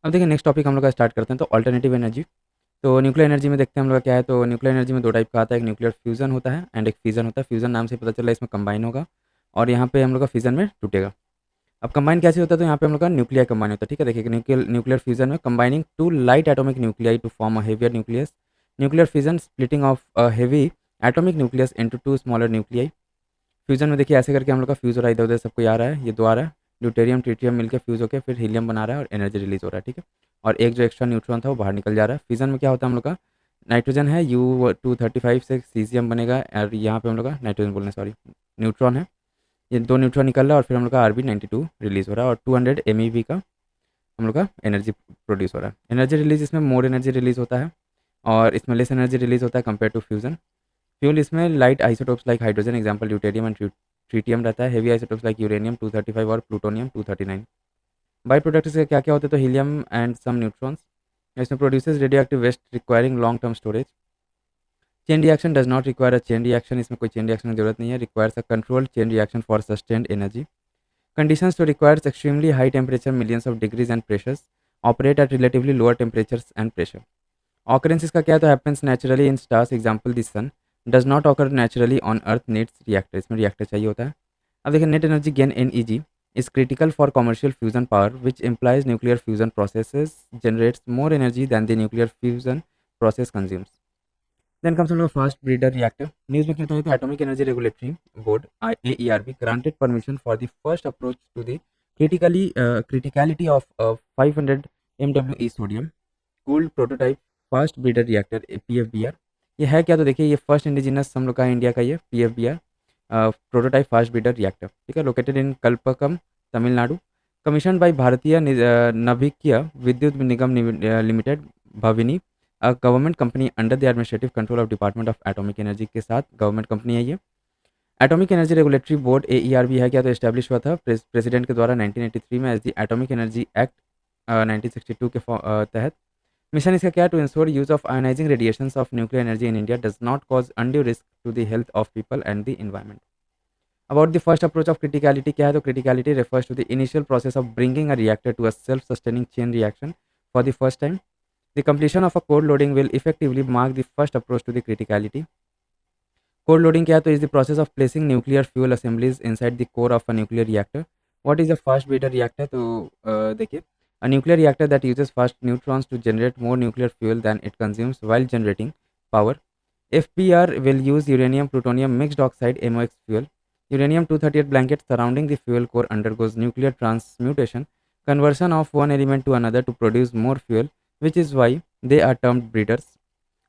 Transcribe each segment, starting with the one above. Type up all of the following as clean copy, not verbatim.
अब देखिए next topic हम लोग का स्टार्ट करते हैं, तो अल्टरनेटिव एनर्जी। तो न्यूक्लियर एनर्जी में देखते हैं हम लोग का क्या है। तो न्यूक्लियर एनर्जी में दो टाइप का आता है, एक न्यूक्लियर फ्यूजन होता है एंड एक फिजन होता है। फ्यूजन नाम से पता चला इसमें कंबाइन होगा और यहाँ पे हम लोग का फिजन में टूटेगा। अब कंबाइन कैसे होता है, तो यहाँ पे हम लोग का न्यूक्लियर कंबाइन होता है। ठीक है, देखिए न्यूक्लियर न्यूक्लियर फ्यूजन में combining two light atomic nuclei to form a heavier nucleus. Nuclear fission splitting of a heavy atomic nucleus into two smaller nuclei. Fusion में देखिए ऐसे करके हम लोग का फ्यूज हो रहा है, इधर उधर सबको आ रहा है, ये दो आ रहा है, ड्यूटेरियम ट्रिटियम मिलकर फ्यूज होकर फिर हीलियम बना रहा है और एनर्जी रिलीज हो रहा है। ठीक है, और एक जो एक्स्ट्रा न्यूट्रॉन था वो बाहर निकल जा रहा है। फिजन में क्या होता है हम लोग का, नाइट्रोजन है U235 से सीजियम बनेगा और यहाँ पे हम लोग का नाइट्रोजन बोलना सॉरी न्यूट्रॉन है, ये दो न्यूट्रॉन निकल रहा है और फिर हम लोग का Rb92 रिलीज हो रहा है और 200 MeV का हम लोग का एनर्जी प्रोड्यूस हो रहा है। एनर्जी रिलीज इसमें मोर एनर्जी रिलीज होता है और इसमें लेस एनर्जी रिलीज होता है कंपेयर टू फ्यूजन। फ्यूल इसमें light isotopes like hydrogen example deuterium and tritium रहता है। हेवी आइसोटोप्स लाइक यूरेनियम 235 और प्लूटोनियम 239। बाई प्रोडक्ट से क्या क्या होते हैं, तो हीलियम एंड सम न्यूट्रॉन्स। इसमें produces radio waste requiring long term storage. Chain reaction does not require a chain reaction, इसमें कोई चेन रिएक्शन की जरूरत नहीं है। Requires a controlled chain reaction for sustained energy. Conditions तो requires extremely high temperature millions of degrees and pressures, operate at relatively lower temperatures and pressure. Occurrence इसका क्या है, तो happens naturally in stars example the sun, does not occur naturally on earth, needs reactor, इसमें reactor चाहिए होता है। अब देखिए net energy gain NEG is critical for commercial fusion power, which implies nuclear fusion processes generates more energy than the nuclear fusion process consumes. Then comes a fast breeder reactor. News में कहता है तो Atomic Energy Regulatory Board AERB granted permission for the first approach to the criticality of 500 MWe sodium cooled prototype fast breeder reactor PFBR। ये है क्या, तो देखिए ये फर्स्ट इंडिजिनस हम लोग का इंडिया का ये PFBR prototype fast breeder reactor. ठीक है, located in Kalpakkam Tamil Nadu, commission by Bharatiya Nabhikiya Vidyut Nigam limited भविनी, government company under the administrative control of department of atomic energy के साथ गवर्नमेंट कंपनी है ये। Atomic energy regulatory board AERB है क्या, तो इस्टेब्लिश हुआ था प्रेसिडेंट के द्वारा 1983 में as the atomic energy act 1962 के तहत। मिशन इसका क्या है, to ensure use of ionising radiations of nuclear energy in India does not cause undue risk to the health of people and the environment. About the first approach of criticality क्या है, तो criticality refers to the initial process of bringing a reactor to a self-sustaining chain reaction for the first time. The completion of a cold loading will effectively mark the first approach to the criticality. Cold loading क्या है, तो is the process of placing nuclear fuel assemblies inside the core of a nuclear reactor. What is a fast breeder reactor, तो देखिए a nuclear reactor that uses fast neutrons to generate more nuclear fuel than it consumes while generating power. FBR will use uranium plutonium mixed oxide MOX fuel. Uranium 238 blanket surrounding the fuel core undergoes nuclear transmutation, conversion of one element to another to produce more fuel, which is why they are termed breeders.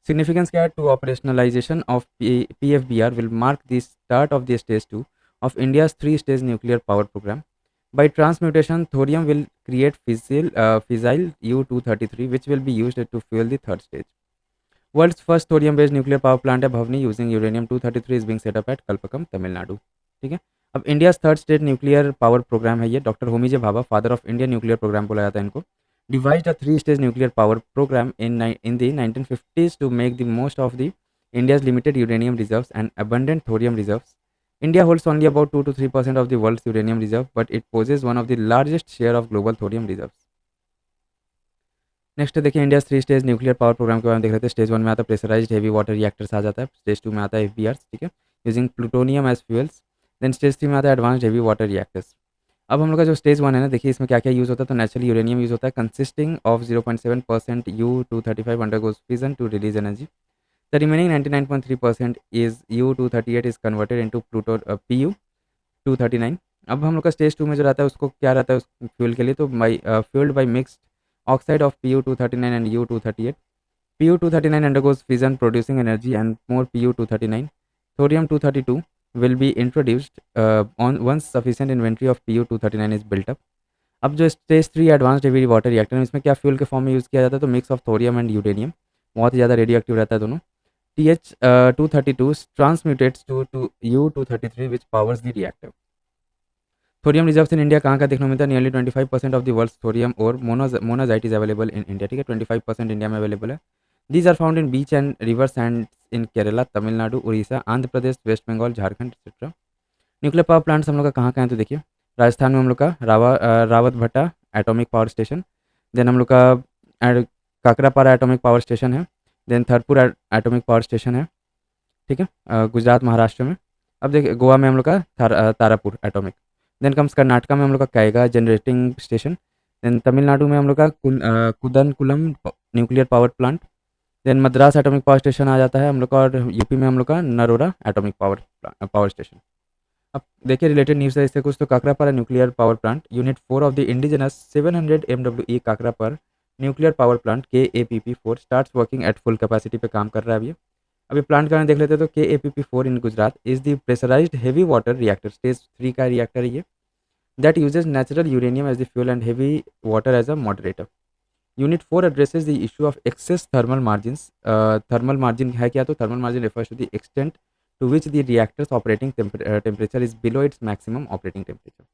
Significance क्या है, to operationalization of PFBR will mark the start of the stage 2 of India's three-stage nuclear power program. By transmutation, thorium will create fissile U-233, which will be used to fuel the third stage. World's first thorium-based nuclear power plant है Bhavni using uranium-233 is being set up at Kalpakkam Tamil Nadu. ठीक है, अब India third state nuclear power programme है ये। Doctor Homi J Bhabha, father of Indian nuclear programme बोला जाता है इनको, devised a three stage nuclear power programme in the 1950s to make the most of the India's limited uranium reserves and abundant thorium reserves. India holds only about 2 to 3% of the world's uranium reserve, but it possesses one of the largest share of global thorium reserves. Next देखिए India three stage nuclear power programme के बारे में देख रहे थे। Stage 1 में आता है प्रेशराइज्ड हेवी वाटर रिएक्टर्स आ जाता है। स्टेज 2 में आता है FBRs, ठीक है, using plutonium as fuels. Then stage 3 में आता है एडवांस्ड हेवी वाटर रिएक्टर्स। अब हम लोग का जो स्टेज 1 है ना, देखिए इसमें क्या क्या यूज़ होता है, तो नेचुरल यूरेनियम यूज़ होता है consisting of 0.7% U-235 undergoes fission to release energy. The remaining 99.3% is U-238 is converted into Pu-239। अब हम लोग का स्टेज 2 में जो रहता है उसको क्या रहता है उस फ्यूल के लिए, तो fuelled by mixed oxide of Pu-239 and U-238. Pu-239 undergoes fission producing energy and more Pu-239. Thorium-232 will be introduced on once sufficient inventory of Pu-239 is built up. अब जो stage 3 advanced heavy water reactor है, इसमें क्या fuel के form में use किया जाता है, तो mix of thorium and uranium, बहुत ही ज़्यादा रेडियो एक्टिव रहता है दोनों। TH-232 transmutates to U-233 which powers the reactor. Thorium reserves in India कहाँ का देखने को मिलता है, nearly 25% of the world's thorium और monazite is available in India. ठीक है, 25% इंडिया में अवेलेबल है। These are found in beach and river sand in Kerala, Tamil Nadu, Orissa, Andhra Pradesh, West Bengal, Jharkhand etcetera. Nuclear power plants हम लोग का कहाँ कहाँ है, तो देखिए राजस्थान में हम लोग का रावत भट्टा एटॉमिक पावर स्टेशन, देन हम लोग का काकरापारा एटॉमिक पावर स्टेशन है। देन थरपुर एटॉमिक पावर स्टेशन है, ठीक है, गुजरात महाराष्ट्र में। अब देखिए गोवा में हम लोग का Tarapur atomic. Then comes Karnataka में हम लोग का Kaiga generating station. Then Tamil Nadu में हम लोग का Kudankulam nuclear power plant. Then Madras atomic power station आ जाता है हम लोग का, और यूपी में हम लोग का नरोरा एटॉमिक पावर स्टेशन। अब देखिए रिलेटेड न्यूज़ है इससे कुछ, तो Kakrapar nuclear power plant unit 4 of the indigenous 700 MWE Kakrapar nuclear power plant KAPP4 starts working at full capacity पे काम कर रहा है अभी प्लांट का नाम देख लेते हैं। तो KAPP4 in Gujarat is the pressurised heavy water reactor, stage 3 का रिएक्टर है ये, that uses natural uranium as the fuel and heavy water as a moderator. Unit 4 addresses the issue of excess thermal margins. Thermal margin है क्या, तो thermal margin refers to the extent to which the reactor's operating temperature is below its maximum operating temperature.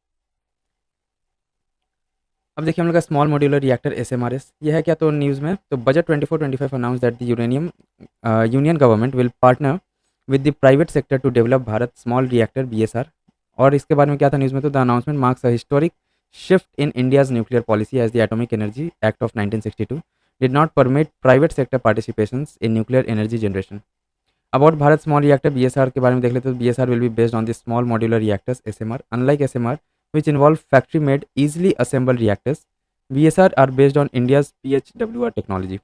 अब देखिए हम लोग का small modular reactor SMRS ये है क्या, तो न्यूज़ में तो budget 24-25 announce that the union government will partner with the private sector to develop Bharat small reactor BSR। और इसके बारे में क्या था न्यूज़ में, तो the announcement marks a historic shift in India's nuclear policy as the Atomic Energy Act of 1962 did not permit private sector participations in nuclear energy generation. About Bharat Small Reactor BSR के बारे में देख लेते हैं, तो BSR will be based on the small modular reactors SMR. Unlike SMR, which involve factory-made, easily assembled reactors, BSR are based on India's PHWR technology.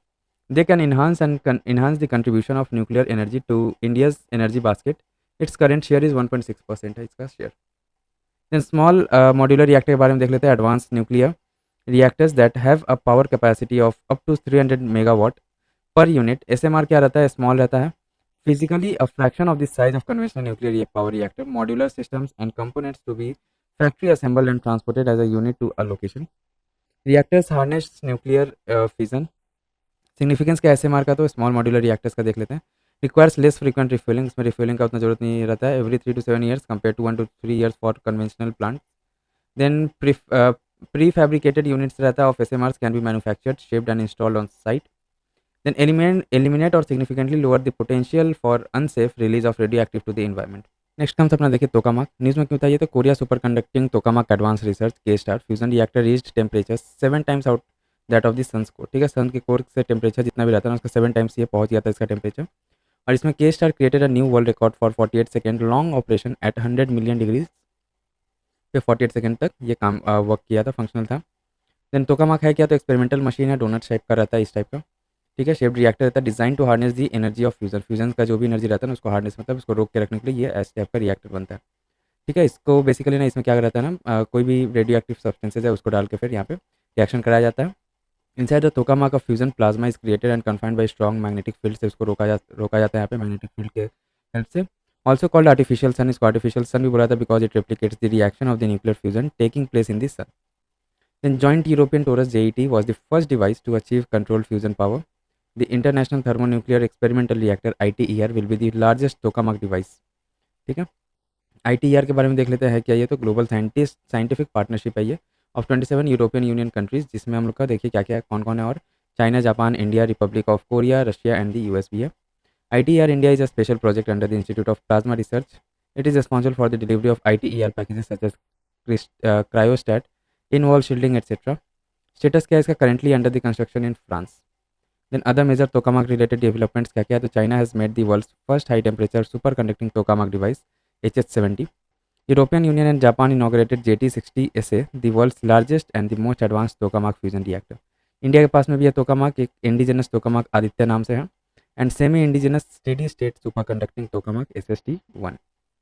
They can enhance the contribution of nuclear energy to India's energy basket. Its current share is 1.6% है इसका शेयर। Then small modular reactor के बारे में देख लेते हैं, advance nuclear reactors that have a power capacity of up to 300 megawatt per unit. SMR क्या रहता है, स्मॉल रहता है, physically a fraction of the size of conventional nuclear power reactor, modular systems and components to be factory assembled and transported as a unit to a location. Reactors harness nuclear fission. Significance क्या SMR का, तो small modular reactors का देख लेते हैं। Requires less frequent refuelling, इसमें refuelling का उतना जरूरत नहीं रहता है, every 3 to 7 years compare to 1 to 3 years for conventional plant. Then prefabricated units रहता है of SMRs can be manufactured, shipped and installed on site. Then eliminate or significantly lower the potential for unsafe release of radioactive to the environment. Next comes अपना देखिए tokamak. News में क्यों था ये, तो Korea super conducting tokamak advance research के star fusion reactor reached temperature 7 times out that of the sun's core, ठीक है, सन के कोर से टेम्परेचर जितना भी रहता है ना उसका 7 times ये पहुंच गया था इसका टेम्परेचर। और इसमें के star created a new world record for 48 second long operation at 100 million degrees पे 48 सेकंड तक ये काम वर्क किया था, फंक्शनल था। देन टोकामाक है क्या, तो एक्सपेरिमेंटल मशीन है, डोनट शेप का रहता है इस टाइप का, ठीक है, शेप्ड रिएक्टर रहता है, design to harness the energy of fusion. Fusion का जो भी एनर्जी रहता है ना उसको हार्नेस मतलब उसको रोक के रखने के लिए ये इस टाइप का रिएक्टर बनता है, ठीक है। इसको बेसिकली ना इसमें क्या रहता है ना कोई भी रेडियो एक्टिव सब्सटेंसेज है उसको डाल के फिर यहाँ पे रिएक्शन कराया जाता है। Inside the tokamak of fusion plasma is created and confined by strong magnetic field से उसको रोका जाता है यहाँ पे मैग्नेटिक फील्ड के हेल्प से। ऑल्सो कॉल्ड आर्टिफिशियल सन, इसको आर्टिफिशियल सन भी बोला था because it replicates the reaction of the nuclear fusion taking place in the sun. Then Joint European Torus JET was the first device to achieve controlled fusion power. The International Thermonuclear Experimental Reactor ITER will be the largest tokamak device, ठीक है। ITER के बारे में देख लेते हैं क्या ये, तो ग्लोबल साइंटिफिक पार्टनरशिप है ये ऑफ 27 यूरोपियन यूनियन कंट्रीज, जिसमें हम लोग का देखिए क्या क्या कौन कौन है, और China, Japan, India, Republic of Korea, Russia and the US भी है। ITER India is a special project under the Institute of Plasma Research. It is responsible for the delivery of ITER packages such as cryostat, in-wall shielding, etc. Status क्या है इसका, currently under the construction in France. Then other major tokamak related developments क्या क्या है, तो China has made the world's first high temperature superconducting tokamak device HH70. European Union and Japan inaugurated JT60SA, the world's largest and the most advanced tokamak fusion reactor. India के पास में भी है tokamak, एक indigenous tokamak Aditya नाम से है, and semi indigenous steady state super conducting tokamak SST1।